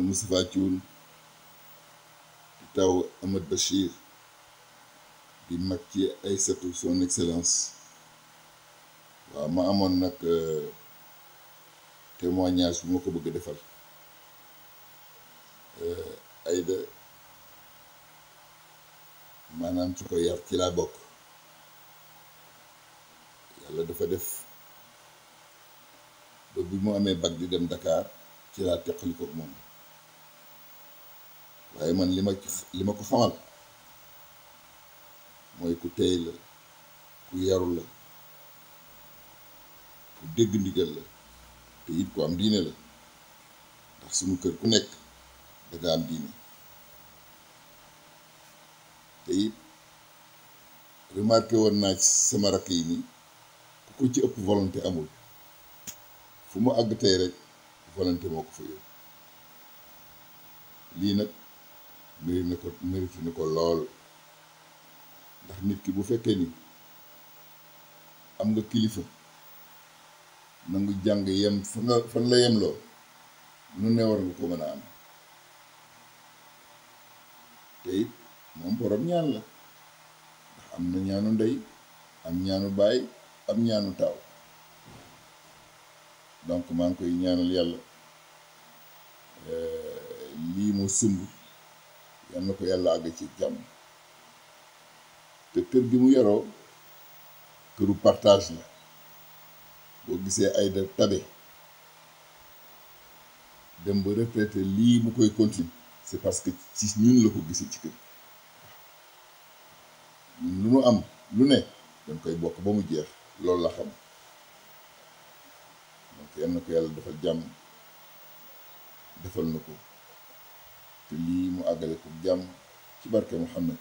Moustapha Thioune di taw Ahmed Bachir di mag ci Aïssatou son excellence waaw ma amoon nag témoignage bu ma ko bëgg a defal Aïda maanaam ci ko yar ci laa bokk yàlla dafa def ba bi mu amee bac di dem Dakar ci laa teqali ko moom waaye man li ma ko xamal mooy ku tey la ku yaru la ku dégg ndigal la te it ku am diine la ndax suñu kër ku nekk danga am diine te it remarqué woon naa ci sama rakk yi nii ku ko ci ëpp volonté amul fu mu àgg tey rek volonté moo ko fa yóbbu lii nag mérite na ko lool ndax nit ki bu fekkee ni am nga kilifa nangu jàng yem fan la yem loo nu ne war nga ko mën a am te it moom borom ñaan la ndax am na ñaanu ndey am ñaanu baay am ñaanu taaw donc maa ngi koy ñaanal yàlla lii mu sumb yal na ko yàlla àgg ci jàmm te kër gi mu yaroo këru partage la boo gisee Aïda tabe dem ba retraité lii mu koy continue c'est parce que ci ñun la ko gisee ci kër ñun lu nu am lu ne dañ koy bokk ba mu jeex loolu la xam donc yal na ko yàlla defal jàmm defal na ko te lii mu àggale ko jàmm ci barke Muhammad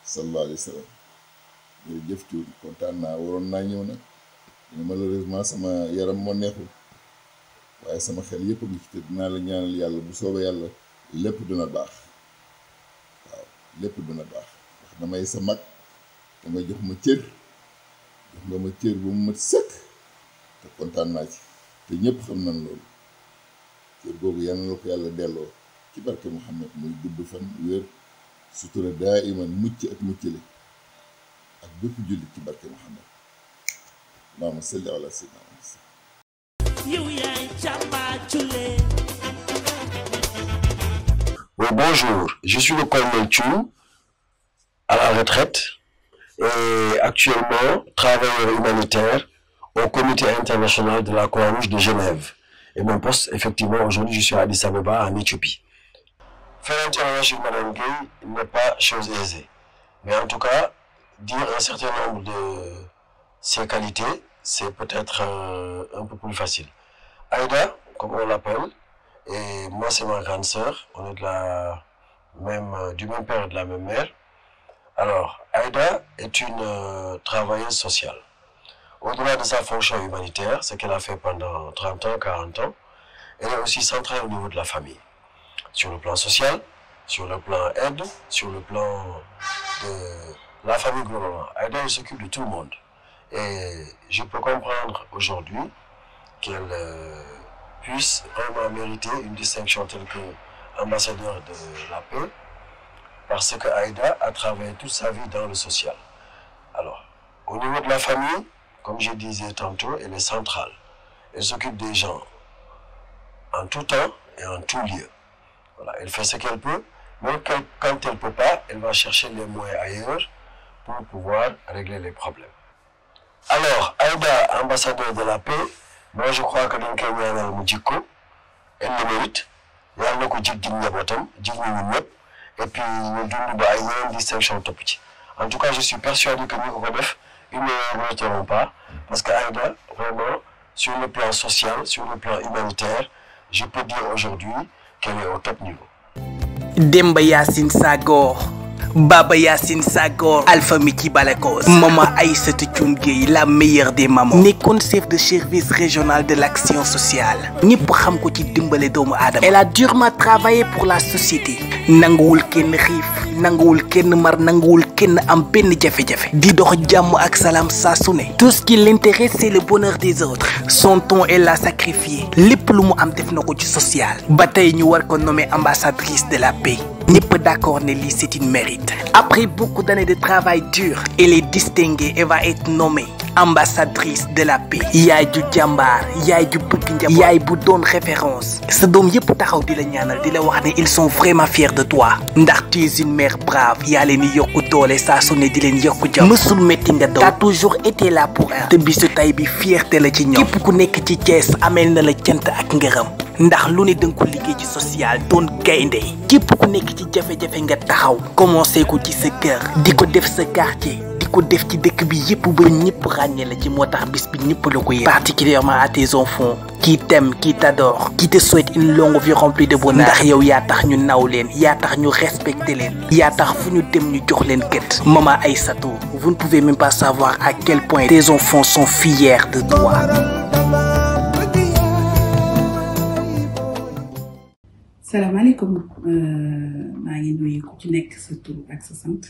sallallahu alayhi wa sallam jërëjëf Thioune kontaan naa waroon naa ñëw nag mais malheureusement sama yaram moo neexul waaye sama xel yëpp a ngi ci te dinaa la ñaanal yàlla bu soobee yàlla lépp dina baax waaw lépp dina baax ndax damay sa mag da nga jox ma cër jox nga ma cër ba mu mat sëkk te kontaan naa ci te ñëpp xam nañ loolu cër boobu yal na la ko yàlla delloo ci barke Muhammad muy gudd fan wér sutura daa iman mucc ak muccale ak bépp jullit ci barke Muhammad Allahumma salli ala sayyidina Oui, bonjour, je suis le colonel Thioune à la retraite et actuellement travailleur humanitaire au comité international de la Croix-Rouge de Genève. Et mon poste, effectivement, aujourd'hui, je suis à Addis Abeba, en Éthiopie. Faire un témoignage sur Madame Gueye n'est pas chose aisée. Mais en tout cas, dire un certain nombre de ses qualités, c'est peut-être un peu plus facile. Aïda, comme on l'appelle, et moi c'est ma grande sœur, on est du même père et de la même mère. Alors, Aïda est une travailleuse sociale. Au-delà de sa fonction humanitaire, ce qu'elle a fait pendant 30 ans, 40 ans, elle est aussi centrale au niveau de la famille. Sur le plan social, sur le plan aide, sur le plan de la famille globalement. Aïda, elle s'occupe de tout le monde. Et je peux comprendre aujourd'hui qu'elle puisse vraiment mériter une distinction telle que ambassadeur de la paix, parce que Aïda a travaillé toute sa vie dans le social. Alors, au niveau de la famille, comme je disais tantôt, elle est centrale. Elle s'occupe des gens en tout temps et en tout lieu. Voilà, elle fait ce qu'elle peut, mais quand elle ne peut pas, elle va chercher les moyens ailleurs pour pouvoir régler les problèmes. Alors, Aïda, ambassadeur de la paix, moi je crois que dans le cas Moudjiko, elle le mérite. Il y a beaucoup de gens qui et puis nous avons une distinction top. En tout cas, je suis persuadé que nous, ils ne resteront pas, parce qu'Aïda, vraiment, sur le plan social, sur le plan humanitaire, je peux dire aujourd'hui qu'elle est au top niveau. Demba Yacine Sagor Baba Yacine Sagor, Alpha Miki Balakos, Maman Aïssatou Thioune Gueye, la meilleure des mamans, nekkoon chef de service régional de l'action sociale ñëpp xam ko ci dimbale doomu aadama. Elle a durement travaillé pour la société, nanguwul kenn xiif, nanguwul kenn mar, nanguwul kenn am benn jafe-jafe, di dox jàmm ak salaam saa su ne. Tout ce qui l'intéresse c'est le bonheur des autres. Son temps elle l'a sacrifié, lépp lu mu am def na ko ci social. Ba tey ñu war ko nommer ambassadrice de la paix. Ñëpp d'accord ne lii c'est une mérite. Après beaucoup d'années de travail dur, elle est distinguée et va être nommée ambassadrice de la paix. Yaay ju jàmbaar, yaay ju bëgg njaboot, yaay bu doon référence. Sa doom yëpp taxaw di la ñaanal, di la wax ne ils sont vraiment fiers de toi. Ndax tu es une mère brave, yaa leen di yokku doole saa su ne di leen yokku jàmm. Mësul métti nga doon. T'as toujours été là pour eux. Te bisu tay bi fierté la ci ñoom. Képp ku nekk ci Thiès amel na la cant ak ngërëm. Ndax lu ne danga ko liggéey ci social doon gaynde. Képp ku nekk ci jafe-jafe nga taxaw. Commencé ko ci sa kër, di ko def sa quartier, di ko def ci dëkk bi yëpp ba ñëpp ràññee la ci moo tax bis bi ñëpp la ko yëg. Particulièrement à tes enfants qui t'aiment, qui t'adorent, qui te souhaitent une longue vie remplie de bonheur. Ndax yow yaa tax ñu naw leen, yaa tax ñu respecté leen, yaa tax fu ñu dem ñu jox leen gët. Maman Aïssatou, vous ne pouvez même pas savoir à quel point tes enfants sont fiers de toi. salaamaaleykum maa ngi nuyu ku ci nekk sa tur ak sa sant.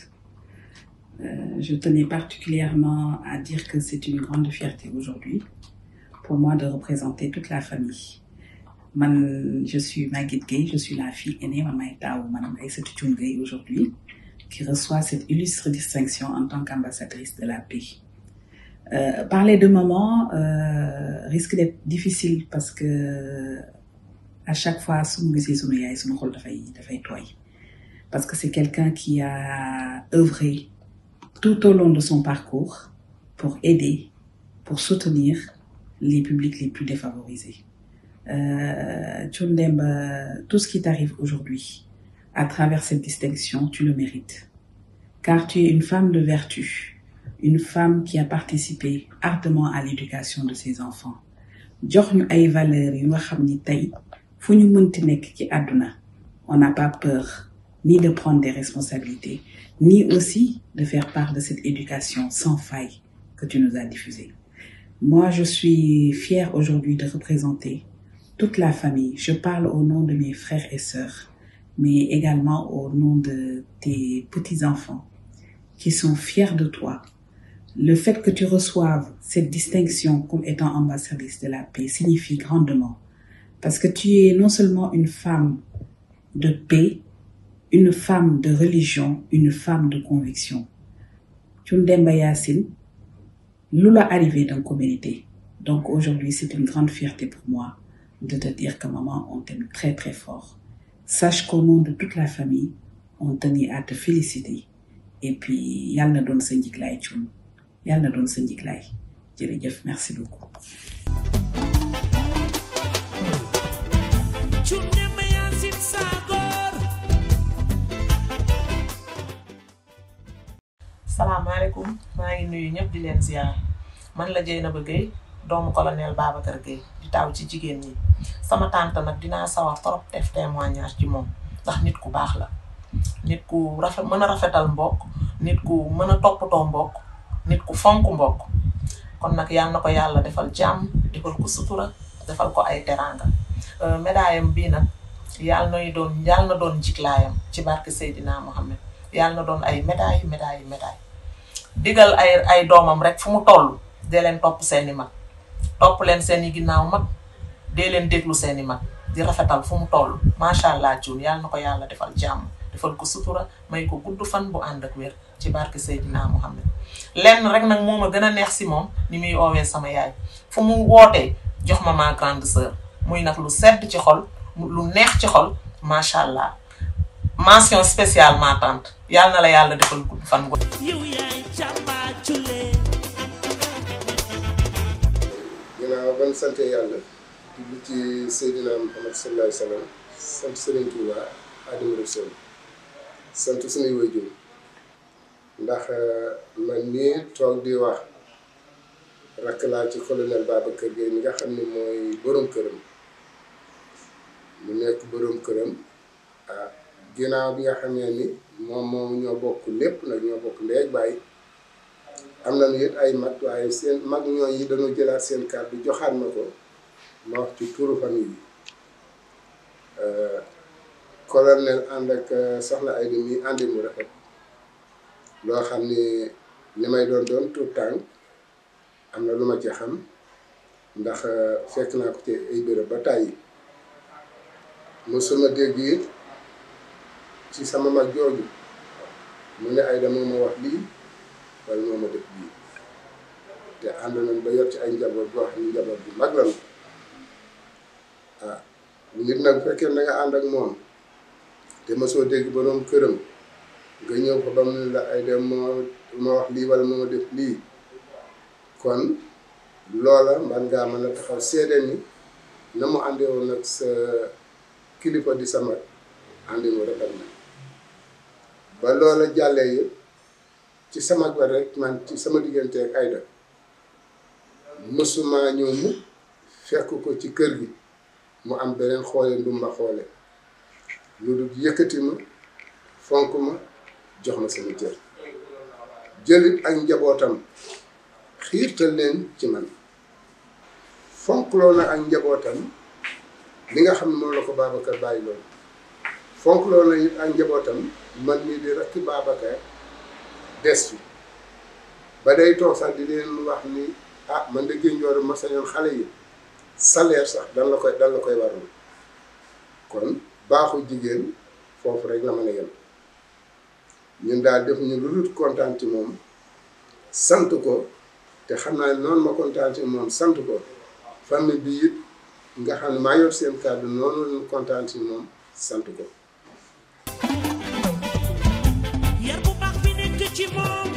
Je tenais particulièrement à dire que c'est une grande fierté aujourd'hui pour moi de représenter toute la famille. Je suis Maguette Gueye, je suis la fille aînée, Maman Taawu Madame Aïssatou Thioune Gueye aujourd'hui, qui reçoit cette illustre distinction en tant qu'ambassadrice de la paix. Parler de maman risque d'être difficile parce que à chaque fois sunu gisee sunu yaay sunu xol dafay tooy, parce que c'est quelqu'un qui a œuvré tout au long de son parcours pour aider, pour soutenir les publics les plus défavorisés. Thioune Demba, tout ce qui t'arrive aujourd'hui à travers cette distinction, tu le mérites, car tu es une femme de vertu, une femme qui a participé ardemment à l'éducation de ses enfants. Jox ñu ay valeurs yu nga xam ni tey fu ñu mënti nekk ci àdduna, on n'a pas peur ni de prendre des responsabilités, ni aussi de faire part de cette éducation sans faille que tu nous as diffusée. Moi, je suis fière aujourd'hui de représenter toute la famille. Je parle au nom de mes frères et sœurs, mais également au nom de tes petits-enfants qui sont fiers de toi. Le fait que tu reçoives cette distinction comme étant ambassadrice de la paix signifie grandement, parce que tu es non seulement une femme de paix, une femme de religion, une femme de conviction. Thioune Demba Yacine, lu la arrivé dans la communauté. Donc aujourd'hui, c'est une grande fierté pour moi de te dire que maman, on t'aime très très fort. Sache qu'au nom de toute la famille, on tenait à te féliciter. Et puis, yal na doon sa njiglaay Thioune, yal na doon sa njiglaay. Jërëjëf, merci beaucoup. salaamaaleykum, maa ngi nuyu ñëpp di leen ziar. Man la Dieynaba Gueye, doomu colonel Babacar Gueye, di taaw ci jigéen ñi. Sama tante nag dinaa sawar trop def témoignage ci moom ndax nit ku baax la, nit ku rafet mën a rafetal mbokk, nit ku mën a toppatoo mbokk, nit ku fonk mbokk. Kon nag yal na ko yàlla defal jàmm, defal ko sutura, defal ko ay teranga. Médaille bii nag yal na doon jiglaayam ci barke Seydina Mohamed. Yal na doon ay médaille. Digal ay doomam rek fu mu toll dee leen topp seeni mag, topp leen seeni ginnaaw mag, dee leen déglu seeni mag, di rafetal fu mu toll. Macha allah Thioune, yal na ko yàlla defal jàmm, defal ko sutura, may ko gudd fan bu ànd ak wér ci barke Seydina Mohamed. Lenn rek nag moo ma gën a neex si moom ni muy oowee sama yaay, fu mu wootee jox ma ma grande sœur, muy nag lu sedd ci xol, lu neex ci xol. Macha allah. Mention spéciale ma tante, yal na la yàlla defal gudd fan. ginnaaw ban sant yàlla di ci Seydina Muhammad sallallahu alayhi wa sallam, sant Serigne Touba Xaadimu Rasuul, sant suñuy waajur, ndax man nii toog di wax rakk laa ci colonel Babacar Gueye mi nga xam ne mooy borom këram, mu nekk borom këram ginnaaw bi nga xamee ni moom ñoo bokk lépp nag ñoo bokk ndey ak baay am nañu it ay mag waaye seen mag ñooñu dañoo jëlaat seen kàddu joxaat ma ko ma wax ci turu famille bi colonel ànd ak soxna Aïda mi àndi mu rafet loo xam ni li may doon tout tànk am na lu ma ci xam ndax fekk naa ko ci ay béréb ba tàyyi mosuma dégg it ci sama mag jooju mu ne Aïda moo ma wax lii wala moo ma def lii te ànd nañ ba yor ci ay njaboot boo xam ne njaboot bi mag la ah nit nag bu fekkee da nga ànd ak moom te mosoo dégg ba doon këram nga ñëw ko ba mu ne la Aïda moo ma wax lii wala moo ma def lii kon loola man ngaa mën a taxaw seede ni na mu àndee woon nag sa kilifa di sama àndi mu rafet na ba loola jàllee yëpp ci sama wet rek man ci sama diggante ak Aïda mësuma ñëw mu fekk ko ci kër gi mu am beneen xoole ndumba xoole lu dul yëkkati ma fonk ma jox ma sama cër jëlit ak njabootam xiirtal leen ci man fonkloo na ak njabootam li nga xam ne moom la ko Babacar bàyyi loolu fonkloo na it ak njabootam man mii di rakki Babacar des fi ba day toog sax di leen wax ni ah man de Guindioro ma sañoon xale yi salaire sax dan la koy warul kon baaxu jigéen foofu rek la mën a yem ñun daal def ñu lu dul kontaan ci moom sant ko te xam naa noonu ma kontaan ci moom sant ko famille bi it nga xam ne maa yor seen kàddu noonu lañu kontaan ci moom sant ko. yar bu baax bi nekk ci moom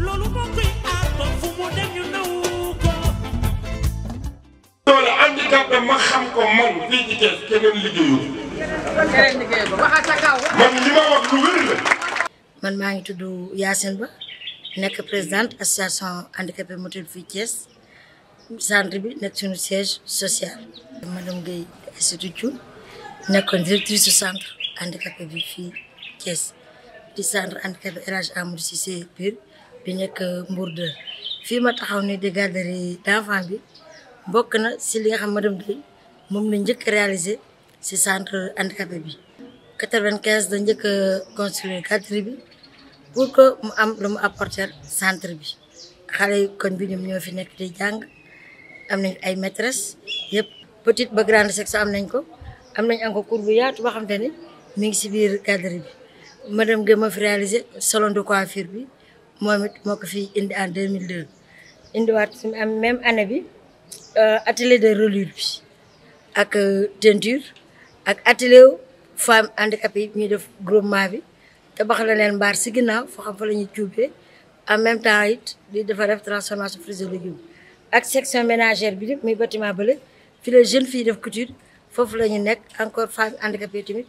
loolu moo koy aar ba fu mu dem ñu naw ko. loolu handicapé ma xam ko man fii ci Thiès keneen liggéeyul. man li ma wax lu wér la. man maa ngi tudd Yacine Ba nekk présidente association handicapé moteur fii Thiès centre bi nekk suñu siège social. madame Guèye Aïssatou Thioune nekkoon directrice du centre handicapé bi fii Thiès di centre handicapé El Hadj Amadou Cissé Pire bi nekk Mbour 2 fii ma taxaw ni di garderie d'enfant bi bokk na si li nga xam madame Guèye moom la njëkk réalisé si centre handicapé bi 95 da njëkk construire garderie bi pour que mu am lu mu apporter centre bi xale yi koñ bi ñoom ñoo fi nekk di jàng am nañ ay maîtresse yëpp petite ba grande section am nañ ko am nañ encore cours bu yaatu boo xamante ne mi ngi si biir garderie bi madame Guèye moo fi réalisé salon de coiffure bi moom it moo ko fi indi en 2002 indiwaat si am même année bi atelier de reliure bi ak teinture ak atelier femme handicapée yi ñuy def groupement bi tabax la leen mbaar si ginnaaw foo xam fa la ñuy cuubee en même temps it di dafa def transformation fruits et légumes ak section ménagère bi muy bâtiment bële fi les jeunes filles def couture foofu la ñu nekk encore femme handicapée tamit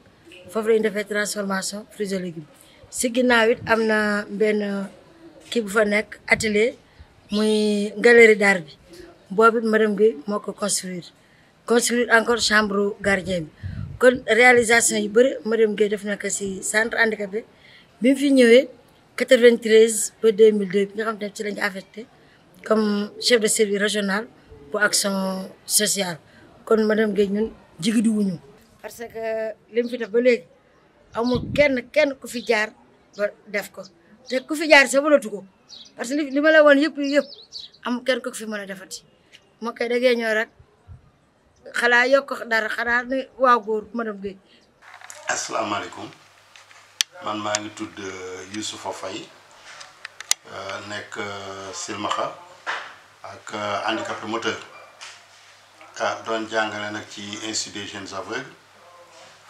foofu la ñu defee transformation fruits et légumes si ginnaaw it am na benn kii bu fa nekk atelier muy galerie d'art bi boobu it madame Guèye moo ko construire encore chambre gardien bi kon réalisation yu bëri madame Guèye def na ko si centre handicapé bi mu fi ñëwee 93 ba 2002 bi nga xam ne ci lañu affecté comme chef de service régional pour action sociale kon madame Guèye ñun jigéen wuñu parce que li mu fi def ba léegi amul kenn ku fi jaar ba def ko te ku fi jaar sa mënatu ko parce que li ma la woon yëpp amul kenn ku fi mën a defati moo koy dagee ñëw rek xalaa yokk dara xanaa ne waaw góor madame Guèye. asalaamaaleykum man maa ngi tudd Youssoupha Faye nekk silmaxa ak handicapé moteur doon jàngale nag ci institut des jeunes aveugles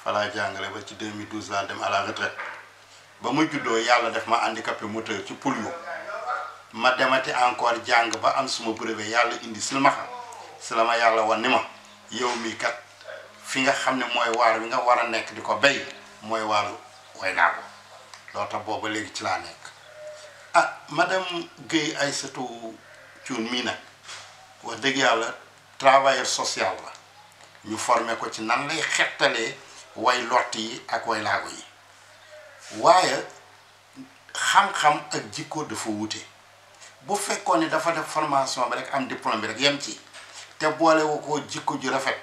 fa laa jàngale ba ci 2012 laa dem à la retraite ba mu juddoo yàlla def ma handicapé moteur ci polio ma demati encore jàng ba am suma brevet yàlla indi silmaxa si la ma yàlla wan ni ma yow mii kat fi nga xam ne mooy waar wi nga war a nekk di ko béy mooy waaru way naa ko loo tax booba léegi ci laa nekk madame Guèye Aïssatou Thioune mii nag wax dëgg yàlla travailleur social la ñu formé ko ci nan lay xettalee way lott yi ak way laago yi waaye xam-xam ak jikko dafa wute bu fekkoon ne dafa def formation bi rek am diplôme bi rek yem ci te boolewu ko jikko ju rafet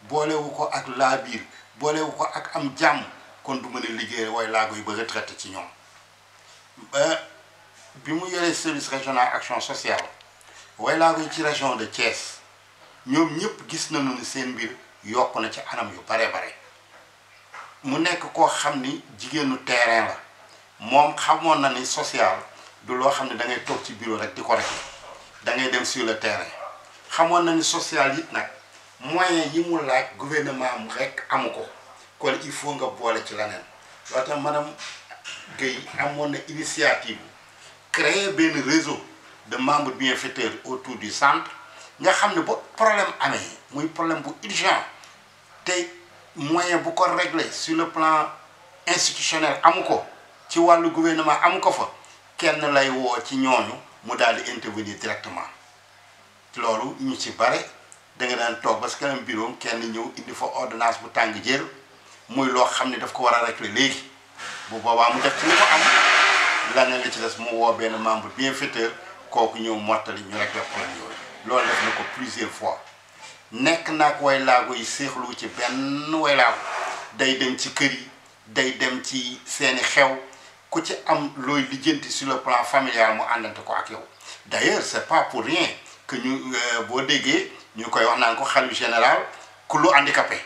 boolewu ko ak laabiir boolewu ko ak am jàmm kon du mën a liggéey way laago yi ba retraité ci ñoom bi mu yoree service régional action sociale way laago yi ci région de Thiès ñoom ñëpp gis nañu ne seen mbir yokk na ci anam yu bare bare mu nekk koo xam ni jigéenu terrain la moom xamoon na ni social du loo xam ne da ngay toog ci bureau rek di ko rek da ngay dem sur le terrain xamoon na ni social it nag moyen yi mu laaj gouvernement am rek amu ko kon il faut nga boole ci leneen loo tax madame Guèye amoon na initiative créer benn réseau de membres bienfaiteurs autour du centre nga xam ne ba problème amee muy problème bu urgent te moyen bu ko régler sur le plan institutionnel amu ko ci wàllu gouvernement amu ko fa kenn lay woo ci ñooñu mu daal di intervenir directement loolu ñu ci bare da nga daan toog parce que un bureau kenn ñëw indi fa ordonnance bu tàng jël muy loo xam ne daf ko war a régler léegi bu boobaa mu def ci li ko am laneen li ci des mu woo benn membre bienfaiteur kooku ñëw mottali ñu régler problème yooyu loolu def na ko plusieurs fois nekk naag way laago yi séexlu ci benn way laago day dem ci kër yi day dem ci seeni xew ku ci am looy lijjanti sur le plan familial mu àndante ko ak yow d'ailleurs c'est pas pour rien que ñu boo déggee ñu koy wax naan ko xalifa général ku lu handicapé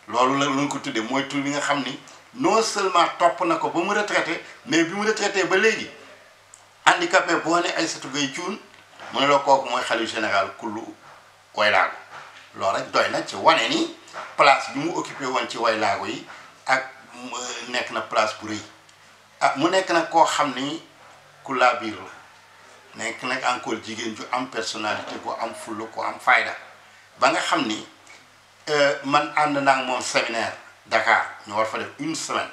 loolu la ñu ko tuddee mooy tur bi nga xam ni non seulement topp na ko ba mu retraité mais bi mu retraité ba léegi handicapé boo ne Aïssatou Gueye Thioune mu ne la kooku mooy xalifa général ku lu way laago loolu rek doy na ci wane ni place bi mu occupé woon ci way laago yi ak nekk na place bu rëy ah mu nekk nag koo xam ni ku laa biir la nekk nag encore jigéen ju am personnalité ku am fulla ku am fayda ba nga xam ni man ànd naa moom séminaire Dakar ñu war fa def une semaine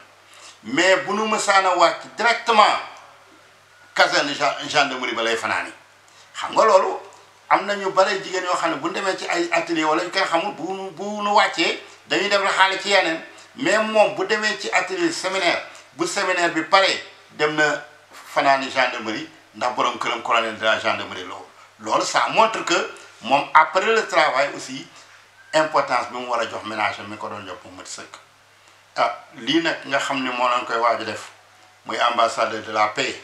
mais bu nu mësaan a wàcc directement caserne gendarmerie ba lay fanaani xam nga loolu am na ñu bare jigéen yoo xam ne bu ñu demee ci ay atelier wala ñu koy xamul bu nu wàccee dañuy dem la xaale ci yeneen mais moom bu demee ci atelier séminaire bu séminaire bi paree dem na fanaani gendarmerie ndax borom këram colonel de la gendarmerie loolu ça montre que moom après le travail aussi importance bi mu war a jox ménage mi ko doon jox mu mat sëkk ah lii nag nga xam ne moo leen koy waaj a def muy ambassadeur de la paix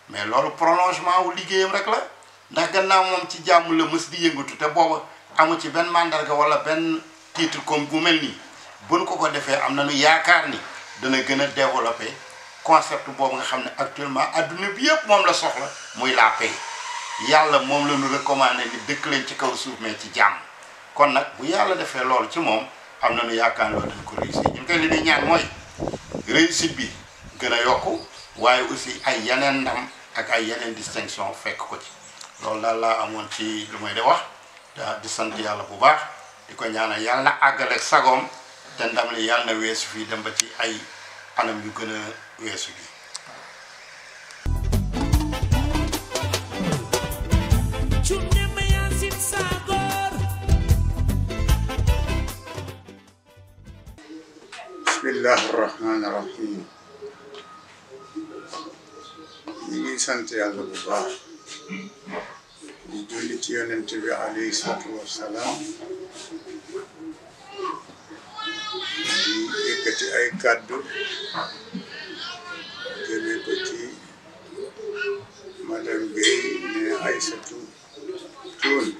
mais loolu prolongement wu liggéeyam rek la ndax gannaaw moom ci jàmm la mës di yëngatu te booba amu ci benn mandarga wala benn titre comme bu mel nii buñ ko defee am nañu yaakaar ni dana gën a développer concept boobu nga xam ne actuellement adduna bi yëpp moom la soxla muy la paix yàlla moom la ñu recommandé ni dëkk leen ci kaw suuf mais ci jàmm kon nag bu yàlla defee loolu ci moom am nañu yaakaar loolu dañ ko réussir ñu koy li ñuy ñaan mooy réussite bi gën a yokku waaye aussi ay yeneen ndam ak ay yeneen distinction fekk ko ci loolu daal laa amoon ci lu may de wax di sant yàlla bu baax di ko ñaanal yàlla na àggale sagoom te ndam li yàlla na weesu fii dem ba ci ay anam yu gën a weesu bi bismillahi rahmaani rahim ñu ngi sant yàlla bu baax di julli ci yonent bi alayhi salaatu wassalaam di yëkkati ay kàddu jëme ko ci madame Guèye ne Aïssatou Thioune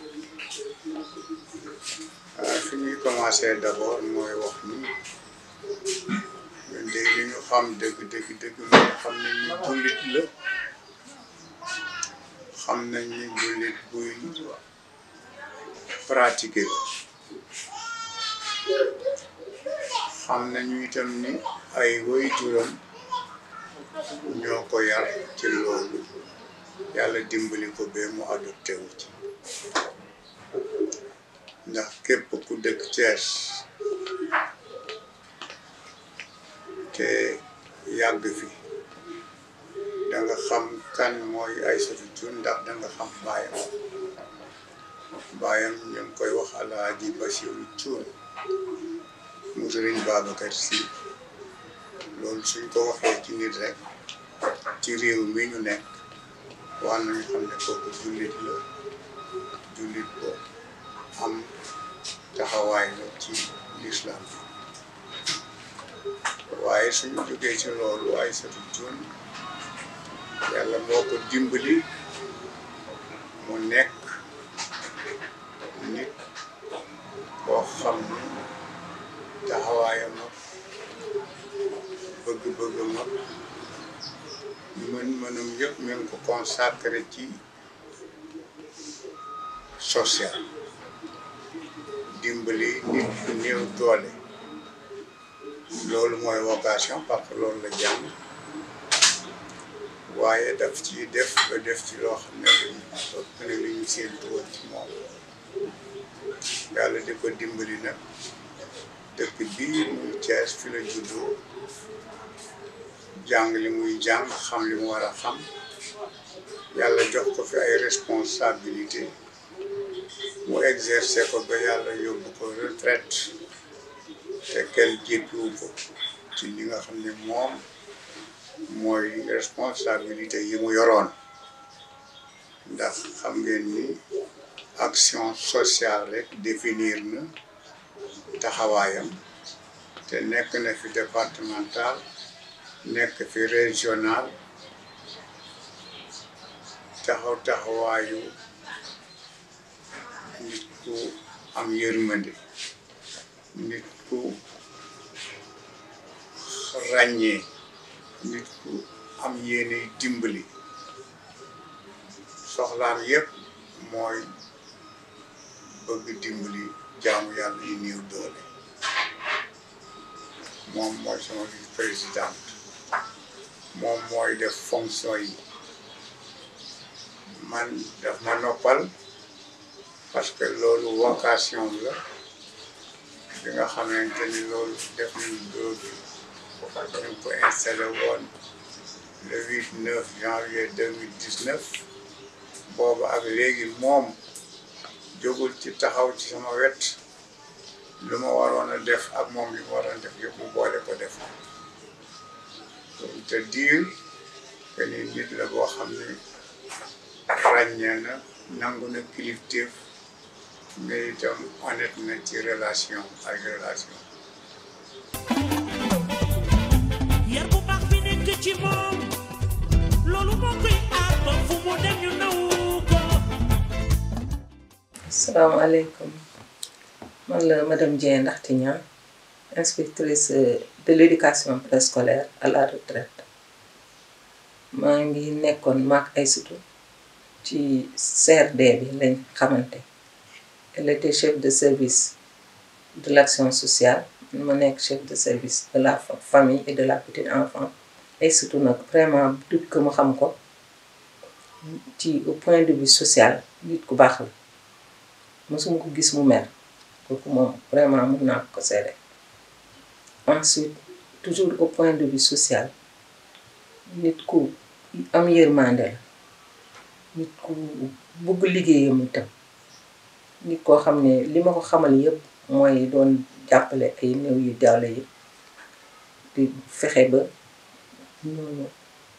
fi ñuy commencé d'abord mooy wax ni ñun de li ñu xam dëgg mooy xam nañ ni jullit la xam nañ ni jullit buy pratiquer xam nañu itam ni ay waajuram ñoo ko yar ci loolu yàlla dimbali ko ba mu adopté wu ci ndax képp ku dëkk Thiès te yàgg fi da nga xam kan mooy Aïssatou Thioune ndax da nga xam baayam ñu ngi koy wax Alaaji Basiru Thioune mu mu Sëriñ Babacar Sy loolu suñ ko waxee ci nit rek ci réew mi ñu nekk war nañu xam ne kooku jullit la jullit ko am taxawaay la ci lislaam waaye suñu jógee ci loolu Aïssatou Thioune yàlla moo ko dimbali mu nekk nit koo xam ne taxawaayam ak bëgg-bëggam ak mën-mënam yëpp mi ngi ko consacré ci social dimbali nit ku néew doole loolu mooy vocation parce que loolu la jàng waaye daf ci def ba def ci loo xam ne ëpp na li ñu séentu woon ci moom yàlla di ko dimbali nag dëkk bii muy Thiès fi la juddoo jàng li muy jàng xam li mu war a xam yàlla jox ko fi ay responsabilité mu exercer ko ba yàlla yóbbu ko retraite te kenn jéppiwu ko ci li nga xam ne moom mooy responsabilité yi mu yoroon ndax xam ngeen ni action sociale rek définir na taxawaayam te nekk na fi départemental nekk fi régional taxawaayu nit ku am yërmande nit ku ràññee nit ku am yéene dimbali soxlaam yépp mooy bëgg dimbali jaamu yàlla yi néew doole moom mooy sama vice-présidente moom mooy def fonction yi man daf ma noppal parce que loolu vocation la bi nga xamante ni loolu def nañu loolu ñu ko installé woon le 8-9 janvier 2019 boobu ak léegi moom jógul ci taxaw ci sama wet lu ma waroon a def ak moom li ma waroon def yëpp mu boole ko def te dire que ni nit la boo xam ne ràññee na nangu na kilifteef mais itam honnête na ci relation ak relation. yar bu baax bi nekk ci moom loolu moo koy aar ba fu mu dem ñu naw ko. Asalaamaaleykum man la madame Dieng Ndaxte Niang inspectrice de l'éducation préscolaire à la retraite maa ngi nekkoon maak Aïssatou ci CRD bi lañ xamante. Elle était chef de service de l'action sociale ma nekk chef de service de la famille et de la petite enfance Aïssatou nag vraiment depuis que mu xam ko ci au point de vue social nit ku baax la mosuma ko gis mu mer kooku moom vraiment mën naa ko seede ensuite toujours au point de vue social nit ku am yërmande la nit ku bëgg liggéeyam itam nit koo xam ne li ma ko xamal yëpp mooy doon jàppale ay néew yu doole yi di fexe ba ñooñu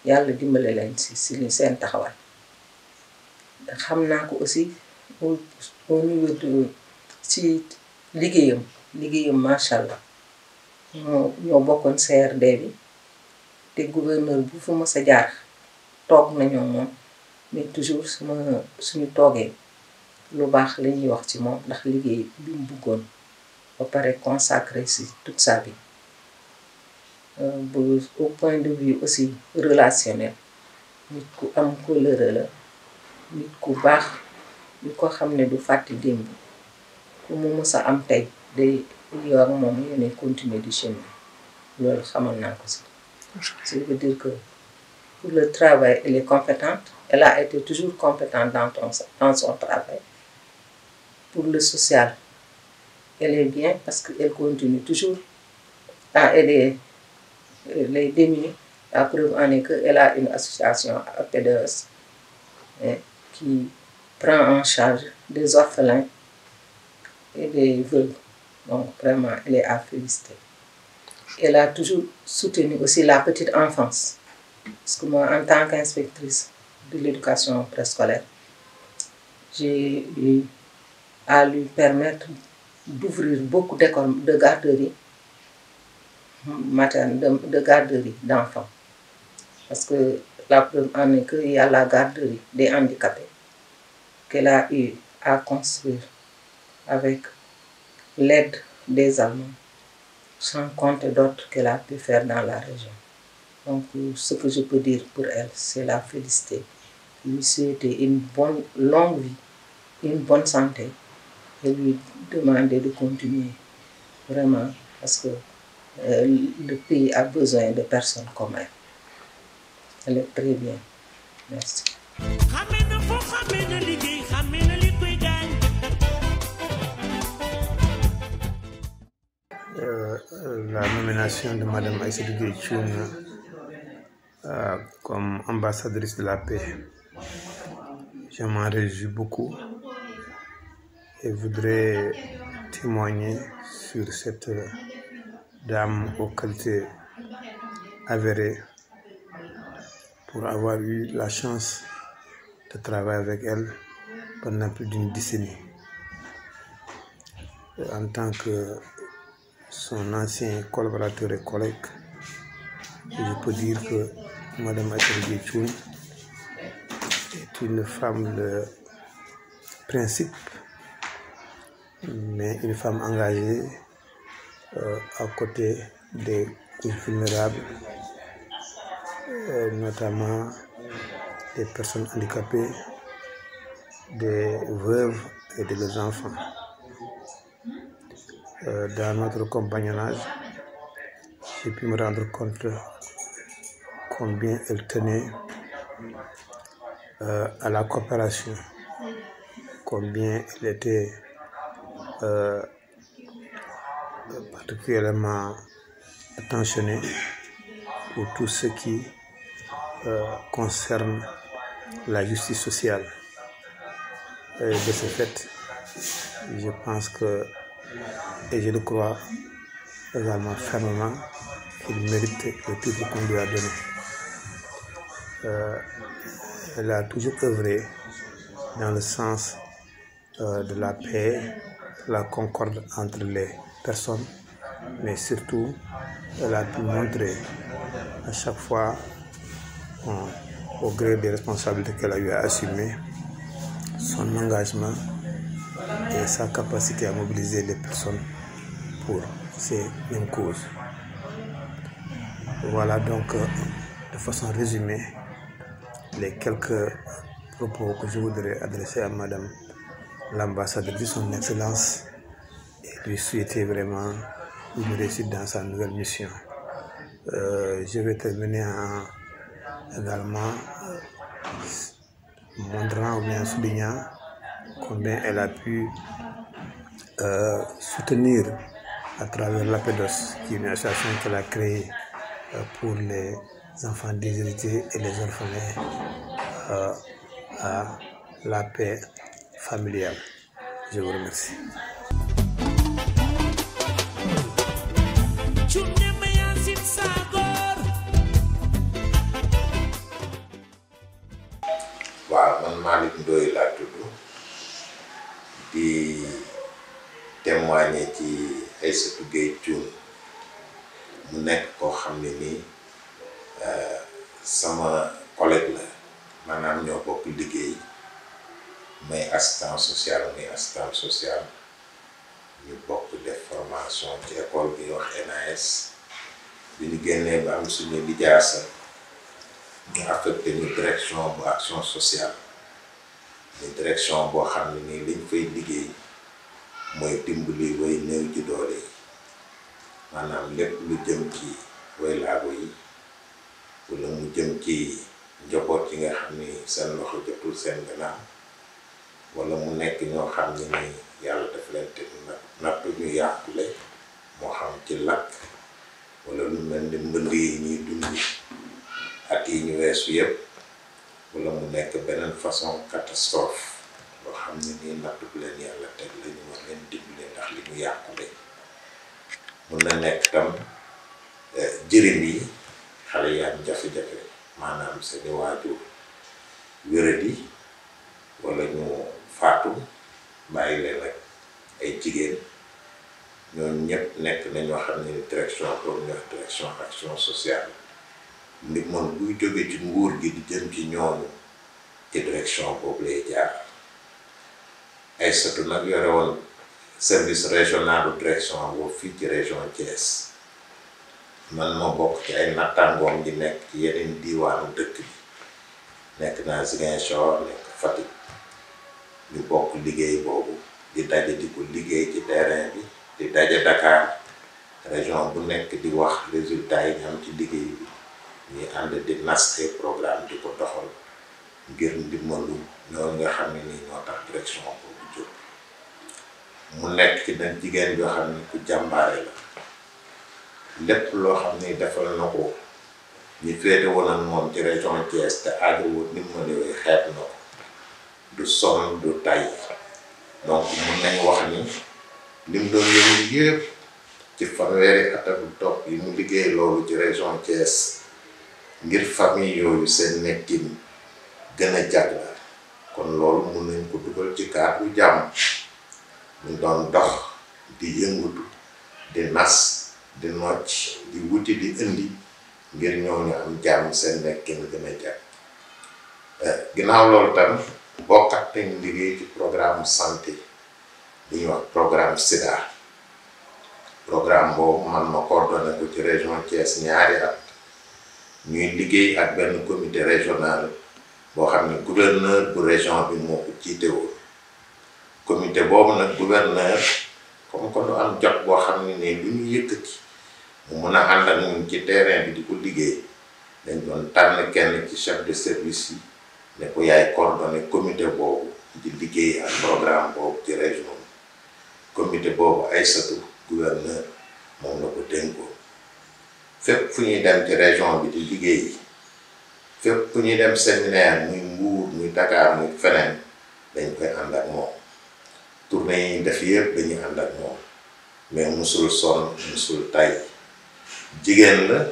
yàlla dimbale leen si seen taxawaay xam naa ko aussi au niveau de ci liggéeyam macha allah ñoo bokkoon CRD bi te gouverneur bu fu mës a jaar toog nañoo moom mais toujours suñu toogee lu baax la ñuy wax ci moom ndax liggéey bi mu bëggoon ba pare consacré si toute sa vie au point de vue aussi relationnel nit ku am kóllëre la nit ku baax nit ko xam ne du fàtte démb ku mu mës a am tey day yow ak moom yéene continuer di chemin loolu xamal naa ko si ça veut dire que pour le travail elle est compétente elle a été toujours compétente dans son travail. Pour le social, elle est bien parce qu'elle continue toujours à aider les démunis. La preuve en est qu'elle a une association à PDS qui prend en charge des orphelins et des veuves Donc vraiment, elle est à féliciter. Elle a toujours soutenu aussi la petite enfance. Parce que moi, en tant qu'inspectrice de l'éducation préscolaire, j'ai eu à lui permettre d'ouvrir beaucoup d'écoles de garderies maternelles, de garderies d'enfants. Parce que la preuve en est qu'il y a la garderie des handicapés qu'elle a eu à construire avec l'aide des Allemands, sans compter d'autres qu'elle a pu faire dans la région. Donc, ce que je peux dire pour elle, c'est la féliciter, lui souhaiter une bonne, longue vie, une bonne santé, et lui demander de continuer, vraiment, parce que le pays a besoin de personnes comme elle. Elle est très bien. Merci. La nomination de Mme Aïssatou Gueye Thioune comme ambassadrice de la paix, je m'en réjouis beaucoup et voudrais témoigner sur cette dame aux qualités avérées pour avoir eu la chance de travailler avec elle pendant plus d'une décennie. En tant que son ancien collaborateur et collègue, je peux dire que Mme Aïssatou Gueye Thioune est une femme de principe, mais une femme engagée à côté des couches vulnérables, notamment des personnes handicapées, des veuves et de leurs enfants. Dans notre compagnonnage, j'ai pu me rendre compte combien elle tenait à la coopération, combien elle était particulièrement attentionnée pour tout ce qui concerne la justice sociale. Et de ce fait, je pense que, et je le crois également fermement, qu'il mérite le titre qu'on lui a donné. Elle a toujours œuvré dans le sens de la paix, la concorde entre les personnes, mais surtout, elle a pu montrer à chaque fois, au gré des responsabilités qu'elle a eu à assumer, son engagement et sa capacité à mobiliser les personnes pour ces mêmes causes. Voilà donc, de façon résumée, les quelques propos que je voudrais adresser à Madame l'ambassadrice de son Excellence et lui souhaiter vraiment une réussite dans sa nouvelle mission. Je vais terminer également montrant ou bien soulignant combien elle a pu soutenir à travers l'APEDOS, qui est une association qu'elle a créée pour les enfants déshérités et les orphelins à la paix familiale. Je vous remercie. waaw man Malick Ndoye laa tudd di témoigner ci Aïssatou Gueye Thioune mu nekk koo xam ne nii sama collègue la maanaam ñoo bokk liggéey may assistant social muy assistant social ñu bokk def formation ci école bi wax NAS bi ñu génnee ba am suñu lijaasa ñu affecté ñu direction bu action sociale ñu direction boo xam ne nii liñ fay liggéey mooy dimbali way néew ji doole yi maanaam lépp lu jëm ci way laago yi wala mu jëm ci njaboot yi nga xam ni seen loxo jotul seen gannaaw wala mu nekk ñoo xam ne ni yàlla daf leen teg natt ñu yàqule moo xam ci lakk wala lu mel ni mbënd yi ñuy dund at yi ñu weesu yëpp wala mu nekk beneen façon catastrophe boo xam ne nii natt bu leen yàlla teg la ñu war leen dimbale ndax li ñu yàqule mun na nekk tam jëriñ yi xale yi am jafe-jafe maanaam seeni waajur wéradi wala ñu faatu bàyyi leen rek ay jigéen ñooñu ñëpp nekk na ñoo xam ne direction boobu ñu wax direction action sociale nit moom buy jóge ci nguur gi di jëm ci ñooñu ci direction boobu lay jaar ay satu nag yore woon service régional de direction boobu fii ci région Thiès man ma bokk ci ay nattangoom di nekk ci yeneen diiwaanu dëkk bi nekk naa Ziguinchor nekk Fatick ñu bokk liggéey boobu di daje di ko liggéey ci terrain bi di daje Dakar région bu nekk di wax résultat yi ñu am ci liggéey bi ñuy ànd di nas ay programme di ko doxal ngir ndimbalu ñooñu nga xam ne nii ñoo tax direction boobu jóg mu nekk ci nag jigéen yoo xam ne ku jàmbaare la lépp loo xam ne defal na ko ñu féete woon ak moom ci région Thiès te aajowoo ndimbal yooyu xeet na ko du sonn du tay donc mun nañ wax ni lim doon yëngu yëpp ci fanweeri at ak topp yi mu liggéey loolu ci région Thiès ngir famille yooyu seen nekkin gën a jag la kon loolu mun nañ ko dugal ci cadre jàmm mu doon dox di yëngutu di nas di nocc di wuti di indi ngir ñooñu am jàmm seen nekkin gën a jag ginnaaw loolu tam bokkat nañ liggéey ci programme santé bu ñuy wax programme SIDA programme boobu man ma coordonné ko ci région Thiès ñaari at ñuy liggéey ak benn comité régional boo xam ne gouverneur bu région bi moo ko jiite woon comité boobu nag gouverneur comme ko du am jot boo xam ne nii lu ñu yëkkati mu mun a ànd ak ñun ci terrain bi di ko liggéey dañ doon tànn kenn ci chef de service yi ne ko yaay coordonné comité boobu di liggéey ak programme boobu ci région bi comité boobu Aïssatou gouverneur moom la ko dénkoon fépp fu ñuy dem ci région bi di liggéey fépp fu ñuy dem séminaire muy Mbour muy Dakar muy feneen dañ koy ànd ak moom tournée yi def yëpp dañuy ànd ak moom mais musul sonn musul tay jigéen la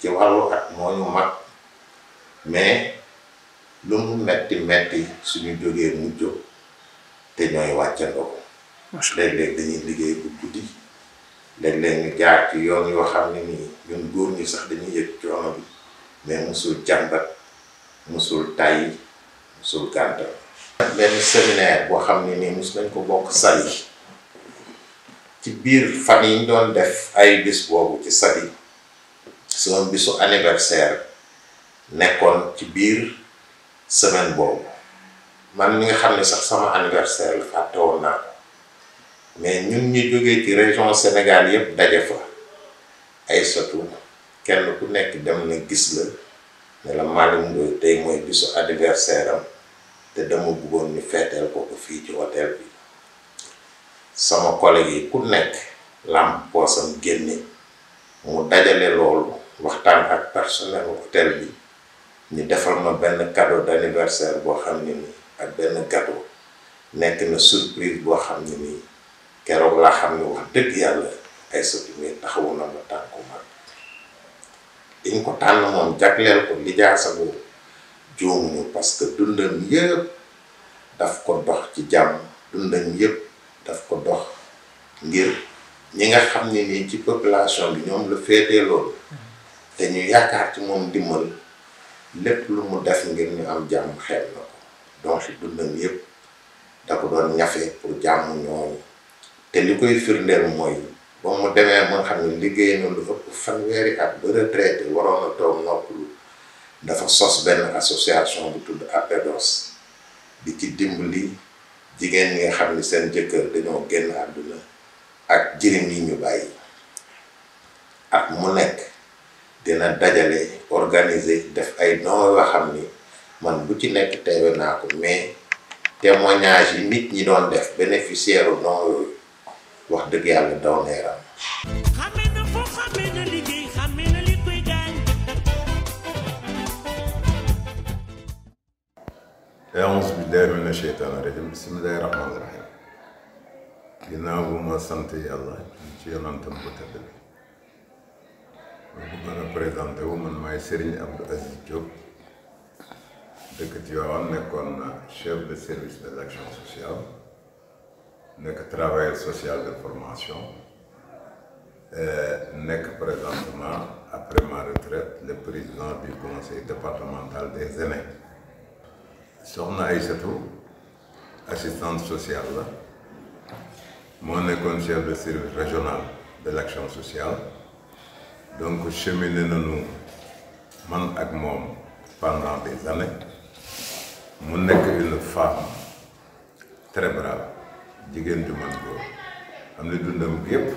ci wàllu at moo ñu mag mais lu mu metti metti suñu jógee mu jóg te ñooy wàccandoo léeg-léeg dañuy liggéey bu guddi léeg-léeg ñu jaar ci yoon yoo xam ne nii ñun góor ñi sax dañuy yëg coono bi mais musul jàmbat musul tàyyi musul gàntal benn séminaire boo xam ne nii mus nañ ko bokk Saly ci biir fan yi ñu doon def ay bis boobu ci Saly sama bisu anniversaire nekkoon ci biir semaine boobu man mi nga xam ne sax sama anniversaire la fàtte woon naa ko mais ñun ñu jógee ci région Sénégal yëpp daje fa Aïssatou kenn ku nekk dem na gis la ne la Malick Ndoye tey mooy bisu anniversaire am te dama bëggoon ñu feeteel ko fii ci hôtel bi sama collègue yi ku nekk lamp poosam génne mu dajale loolu waxtaan ak personnel hôtel bi ñu defal ma benn cadeau d'anniversaire boo xam ne nii ak benn gâteau nekk na surprise boo xam ne nii keroog laa xam ne wax dëgg yàlla Aïssatou mi taxawu na ma tànku man dañ ko tànn moom jagleel ko lijaasa bu juumuñu parce que dundam yëpp daf ko dox ci jàmm dundam yëpp daf ko dox ngir ñi nga xam ne nii ci population bi ñoom la féetee loolu te ñu yaakaar ci moom dimbal lépp lu mu def ngir ñu am jàmm xeeb na ko donc dundam yëpp da ko doon ñafe pour jàmm ñooñu te li koy firndeel mooy ba mu demee moo xam ne liggéey na lu ëpp fanweeri at ba retraité waroon a toog noppalu dafa sos benn association bu tudd APEDOS di ci dimbali jigéen ñi nga xam ne seen jëkkër dañoo génn àdduna ak jirim yi ñu bàyyi at mu nekk dina dajale organiser def ay dons yoo xam ni man bu ci nekk teewe naa ko mais témoignage yi nit ñi doon def bénéficiaire u dons yooyu wax dëgg yàlla daw na yaram. xamee na foo xamee na liggéey xamee na li koy gaañ. أعوذ بالله من الشيطان الرجيم بسم الله الرحمن الرحيم ginnaaw bu ma sant yàlla ci yonantam bu tedd bi ma bëggoon a présenté wu man maay Serigne Abdou Aziz Diop dëkk Tivaouane nekkoon chef de service de l'action sociale nekk travailleur social de formation nekk présentement après ma retraite le président du conseil départemental des aînés. Soxna Aïssatou assistante sociale la moo nekkoon chef de service régional de l'action sociale donc cheminé nañu man ak moom pendant des années mu nekk une femme très brave jigéen ju man góor am na dundam yépp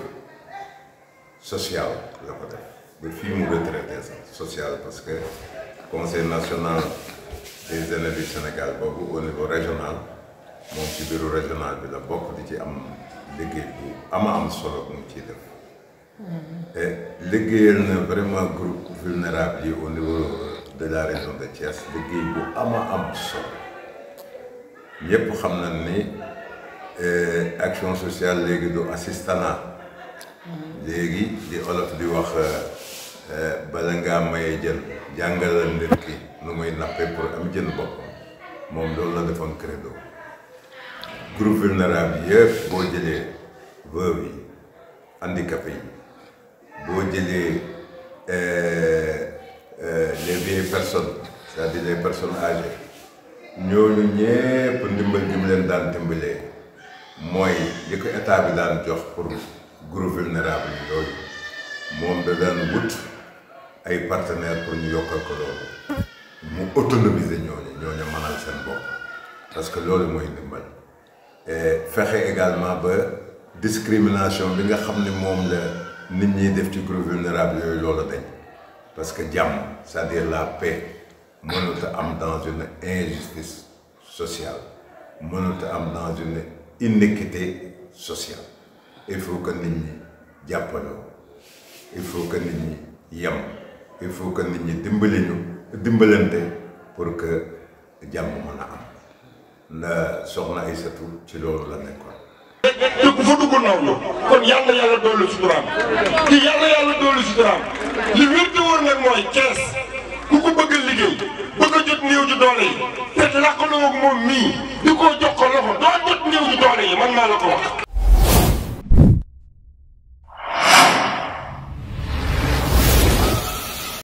social la ko def ba fii mu retraité sax social parce que conseil national des aînés du Sénégal boobu au niveau régional moom ci bureau régional bi la bokk di ci am liggéey bu am solo bu mu ciy def et liggéeyal na vraiment groupe vulnérable yi au niveau de la région de Thiès liggéey bu am solo ñëpp xam na ni action sociale léegi du assistanat léegi di olof di wax bala ngaa maye jën jàngalal nit ki nu muy nappe pour am jën boppam moom loolu la defoon credo groupe vulnérable yëpp boo jëlee veuve yi handicapé yi boo jëlee les vieilles personnes c'est-à-dire les personnes âgées ñooñu ñëpp ndimbal ji mu leen daan dimbalee mooy li ko état bi daan jox pour groupe vulnérable yi yooyu moom da daan wut ay partenaires pour ñu yokkal ko loolu mu autonomiser ñooñu mënal seen bopp parce que loolu mooy ndimbal fexe également ba discrimination bi nga xam ne moom la nit ñi def ci groupe vulnérable yooyu loolu dañ parce que jàmm c'est-à-dire la paix mënut a am dans une injustice sociale mënut a am dans une inéquité sociale il faut que nit ñi jàppaloo il faut que nit ñi yem il faut que nit ñi dimbalante pour que jàmm mën a am la soxna Aïssatou ci loolu la nekkoon. te ku fa dugg naw la kon yàlla doolu suturaam ki yàlla doolu suturaam li wér te wóor nag mooy Thiès ku ko bëgg a liggéey bëgg a jot néew ji doole yi te làkkaloo ak moom mii di ko jox ko loxo doo jot néew ji doole yi man maa la ko wax.